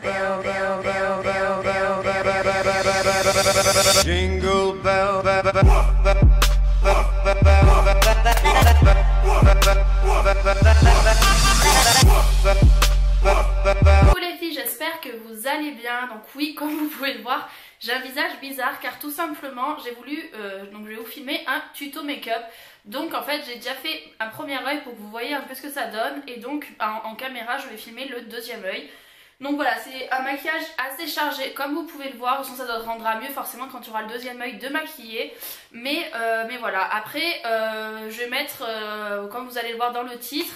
bell, bell, bell, bell, bell, bell, jingle bell, Coucou les filles, j'espère que vous allez bien. Donc oui, comme vous pouvez le voir, j'ai un visage bizarre car tout simplement j'ai voulu donc je vais vous filmer un tuto make-up. Donc en fait j'ai déjà fait un premier œil pour que vous voyez un peu ce que ça donne, et donc en caméra je vais filmer le deuxième œil. Donc voilà, c'est un maquillage assez chargé comme vous pouvez le voir, sinon ça te rendra mieux forcément quand tu auras le deuxième œil de maquiller. Mais voilà, après je vais mettre, comme vous allez le voir dans le titre,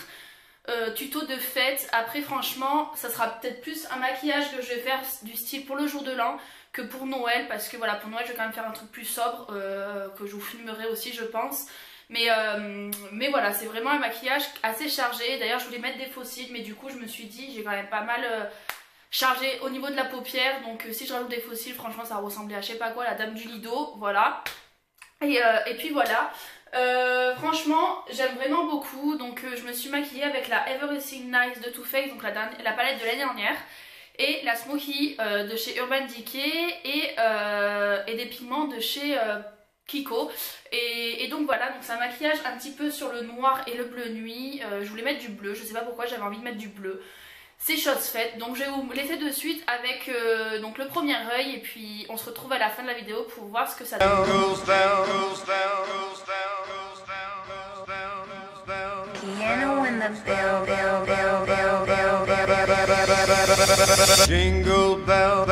tuto de fête. Après franchement ça sera peut-être plus un maquillage que je vais faire du style pour le jour de l'an que pour Noël, parce que voilà, pour Noël je vais quand même faire un truc plus sobre que je vous filmerai aussi je pense. Mais voilà, c'est vraiment un maquillage assez chargé. D'ailleurs je voulais mettre des faux cils, mais du coup je me suis dit j'ai quand même pas mal chargé au niveau de la paupière, donc si je rajoute des faux cils franchement ça va ressembler à je sais pas quoi, la dame du Lido, voilà. Et puis voilà, franchement j'aime vraiment beaucoup. Donc je me suis maquillée avec la Everything Nice de Too Faced, donc la palette de l'année dernière, et la Smoky de chez Urban Decay, et des pigments de chez Kiko. Et donc voilà, donc c'est un maquillage un petit peu sur le noir et le bleu nuit. Je voulais mettre du bleu, je sais pas pourquoi j'avais envie de mettre du bleu. C'est chose faite, donc je vais vous laisser de suite avec donc le premier œil, et puis on se retrouve à la fin de la vidéo pour voir ce que ça donne. piano in the bell, bell, bell, bell, bell, bell, jingle bell,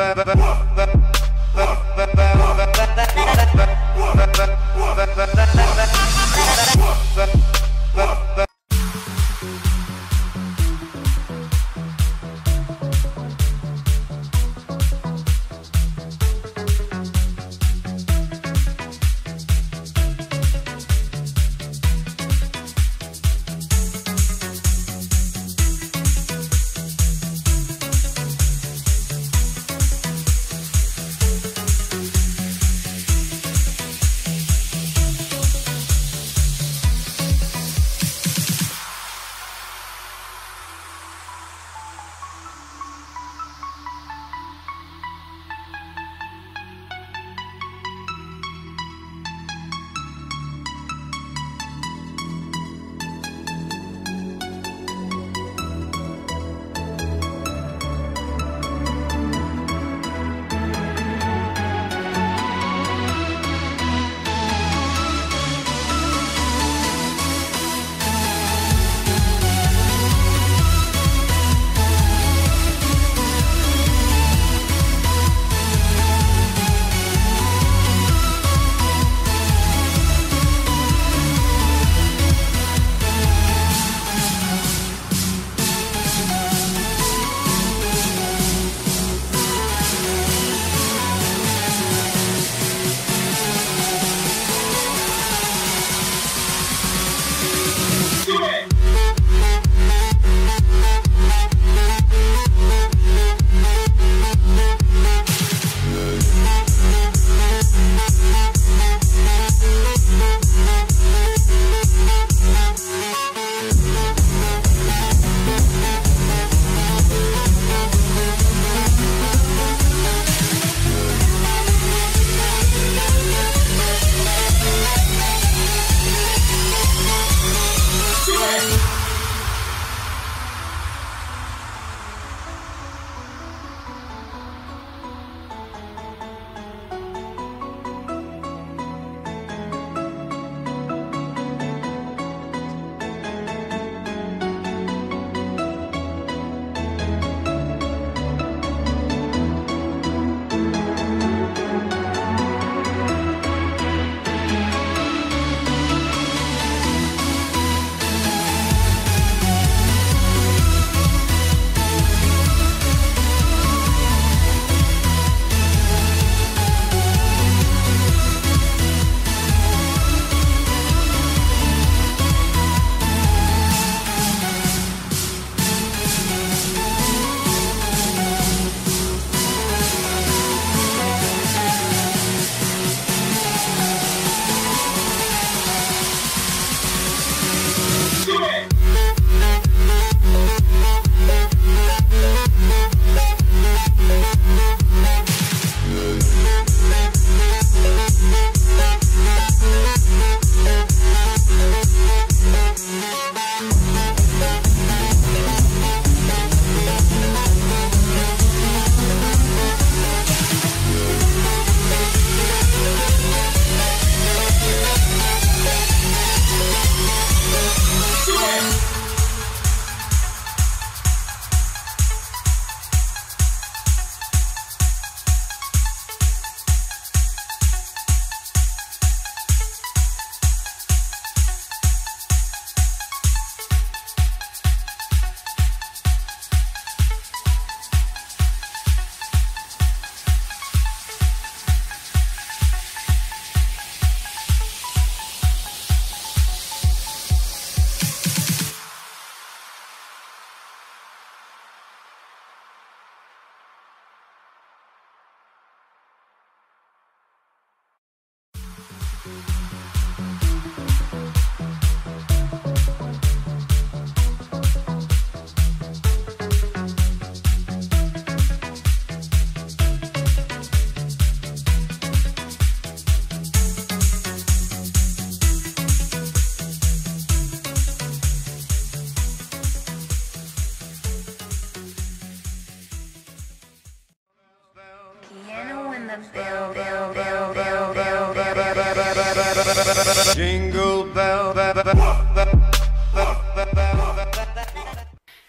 Jingle bell.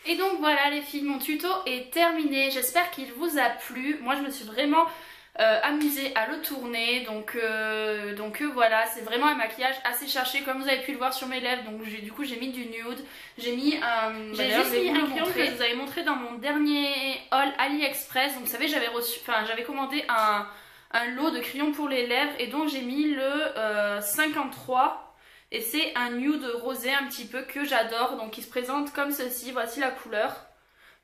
Et donc voilà les filles, mon tuto est terminé, j'espère qu'il vous a plu. Moi je me suis vraiment amusée à le tourner, donc voilà, c'est vraiment un maquillage assez cherché comme vous avez pu le voir sur mes lèvres. Donc du coup j'ai mis du nude, j'ai mis j'ai juste mis un crayon que je vous avais montré dans mon dernier haul AliExpress. Donc vous savez j'avais commandé un lot de crayons pour les lèvres et donc j'ai mis le 53. Et c'est un nude rosé un petit peu que j'adore, donc il se présente comme ceci, voici la couleur.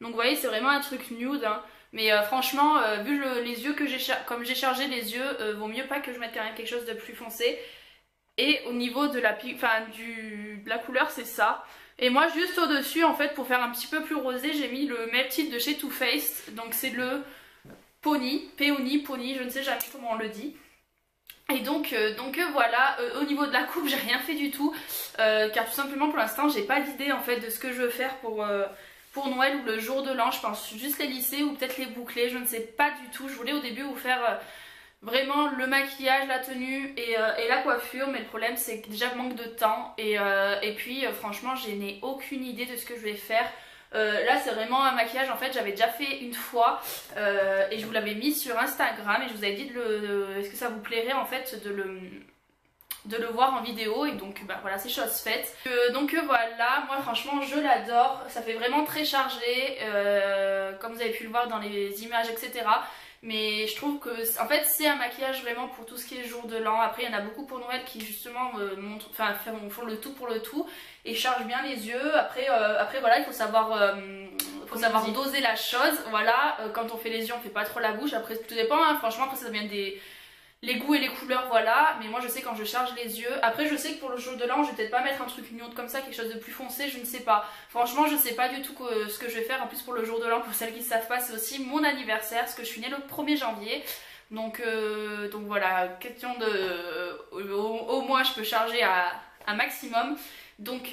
Donc vous voyez c'est vraiment un truc nude, hein. Mais franchement, vu les yeux que comme j'ai chargé les yeux, vaut mieux pas que je mette quand même quelque chose de plus foncé. Et au niveau de la couleur c'est ça. Et moi juste au dessus en fait pour faire un petit peu plus rosé j'ai mis le Melted de chez Too Faced. Donc c'est le Peony, je ne sais jamais comment on le dit. Et donc voilà, au niveau de la coupe j'ai rien fait du tout car tout simplement pour l'instant j'ai pas d'idée en fait de ce que je veux faire pour Noël ou le jour de l'an. Je pense juste les lisser ou peut-être les boucler, je ne sais pas du tout. Je voulais au début vous faire vraiment le maquillage, la tenue et la coiffure, mais le problème c'est que déjà je manque de temps et puis franchement je n'ai aucune idée de ce que je vais faire. Là c'est vraiment un maquillage en fait j'avais déjà fait une fois et je vous l'avais mis sur Instagram et je vous avais dit est-ce que ça vous plairait en fait de le voir en vidéo et donc bah, voilà c'est chose faite. Donc voilà, moi franchement je l'adore, ça fait vraiment très chargé comme vous avez pu le voir dans les images etc. Mais je trouve que en fait c'est un maquillage vraiment pour tout ce qui est jour de l'an. Après il y en a beaucoup pour Noël qui justement font le tout pour le tout et chargent bien les yeux. Après voilà il faut savoir doser la chose. Voilà, quand on fait les yeux on fait pas trop la bouche. Après tout dépend hein. Franchement après ça devient les goûts et les couleurs voilà. Mais moi je sais quand je charge les yeux. Après je sais que pour le jour de l'an je vais peut-être pas mettre un truc nude comme ça, quelque chose de plus foncé, je ne sais pas. Franchement je sais pas du tout ce que je vais faire. En plus pour le jour de l'an, pour celles qui ne savent pas, c'est aussi mon anniversaire parce que je suis née le 1er janvier. Donc voilà, question de au moins je peux charger à maximum. Donc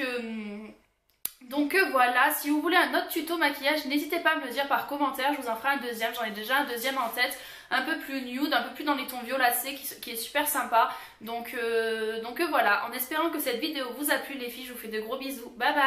voilà, si vous voulez un autre tuto maquillage, n'hésitez pas à me le dire par commentaire, je vous en ferai un deuxième, j'en ai déjà un deuxième en tête, un peu plus nude, un peu plus dans les tons violacés, qui est super sympa. Donc voilà, en espérant que cette vidéo vous a plu les filles, je vous fais de gros bisous, bye bye.